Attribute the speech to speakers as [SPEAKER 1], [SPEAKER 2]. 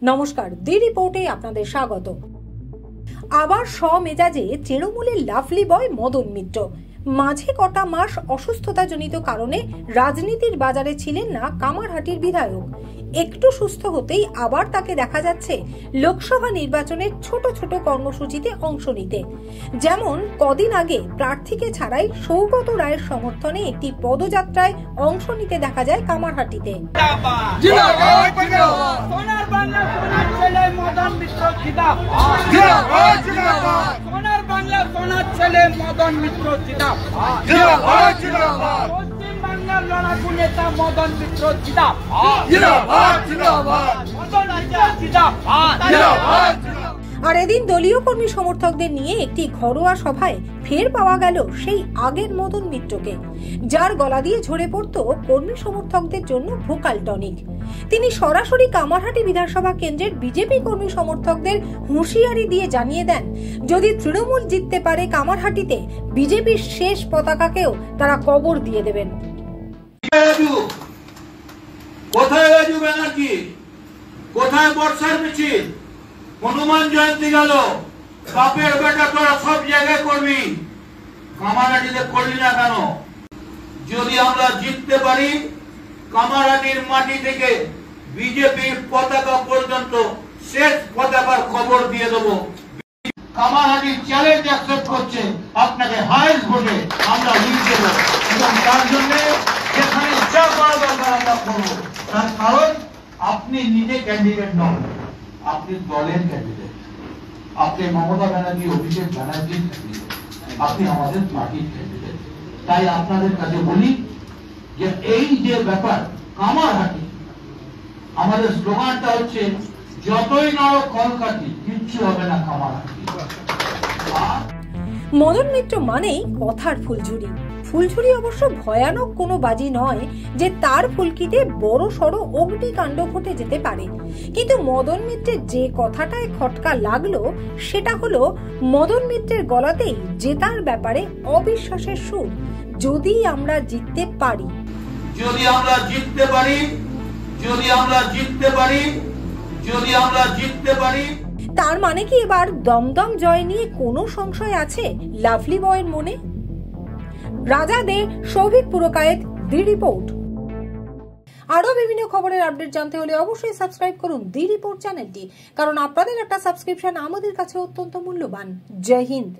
[SPEAKER 1] নমস্কার, দি রিপোর্টে আপনাদের স্বাগত। আবার স্বমেজাজে তৃণমূলের লাভলি বয় মদন মিত্র। মাঝে কটা মাস অসুস্থতাজনিত কারণে রাজনীতির বাজারে ছিলেন না কামারহাটির বিধায়ক। একটু সুস্থ হতেই আবার তাকে দেখা যাচ্ছে লোকসভা নির্বাচনের ছোট ছোট কর্মসূচিতে অংশ নিতে। যেমন কদিন আগে প্রার্থীকে ছাড়াই সৌগত রায়ের সমর্থনে একটি পদযাত্রায় অংশ নিতে দেখা যায় কামারহাটিতে। আর এদিন দলীয় কর্মী সমর্থকদের নিয়ে একটি ঘরোয়া সভায় ফের পাওয়া গেল সেই আগের মদন মিত্রকে, যার গলা দিয়ে ঝরে পড়তো কর্মী সমর্থকদের জন্য ভোকাল টনিক। তিনি সরাসরি কামারহাটি বিধানসভা কেন্দ্রের বিজেপি কর্মী সমর্থকদের হুঁশিয়ারি দিয়ে জানিয়ে দেন, যদি তৃণমূল জিততে পারে কামারহাটিতে, বিজেপির শেষ পতাকাকেও তারা কবর দিয়ে দেবেন।
[SPEAKER 2] কোথায় রাজু ব্যানার্জি, কোথায় বর্ষার মিছিল, হনুমান জয়ন্তী গেল, বাপের বেটা তোরা সব জায়গায় করবি, কামারহাটিতে করলি না কেন? যদি আমরা জিততে পারি, কামারহাটির মাটি থেকে বিজেপির পতাকা পর্যন্ত শেষ পতাকার খবর দিয়ে দেবো। কামারহাটির চ্যালেঞ্জ অ্যাকসেপ্ট করছে, আপনাকে হাইস্ট ভোটে আমরা লিড দেবো এবং তার জন্য যেখানে যা করা দরকার আমরা করবো। তার কারণ আপনি নিজে ক্যান্ডিডেট নন, আপনি দলের ক্যান্ডিডেট, আপনি মমতা ব্যানার্জি, অভিষেক ব্যানার্জির ক্যান্ডিডেট, আপনি আমাদের পার্টির ক্যান্ডিডেট। তাই আপনাদের কাছে বলি যে এই যে ব্যাপার কামারহাটি, আমাদের স্লোগানটা হচ্ছে যতই নাও কলকাতি, কিচ্ছু হবে না কামারহাটি।
[SPEAKER 1] মদন মিত্র মানেই কথার ফুলঝুরি। ফুলঝুরি অবশ্য ভয়ানক কোনো বাজি নয় যে তার ফুলকিতে বড় সড়ো অগ্নিকাণ্ড ঘটে যেতে পারে। কিন্তু মদন মিত্রের যে কথাটায় খটকা লাগলো সেটা হলো মদন মিত্রের গলাতেই জেতার ব্যাপারে অবিশ্বাসের সুর। যদি আমরা জিততে পারি,
[SPEAKER 2] যদি আমরা জিততে পারি, যদি আমরা জিততে পারি, যদি আমরা জিততে পারি।
[SPEAKER 1] তার মানে কি এবার দমদম জয় নিয়ে কোনো সংশয় আছে লাভলি বয়ের মনে? রাজা দে, সৌভিক পুরকায়েত, দি রিপোর্ট। আরো বিভিন্ন খবরের আপডেট জানতে হলে অবশ্যই সাবস্ক্রাইব করুন দি রিপোর্ট চ্যানেলটি, কারণ আপনাদের একটা সাবস্ক্রিপশন আমাদের কাছে অত্যন্ত মূল্যবান। জয় হিন্দ।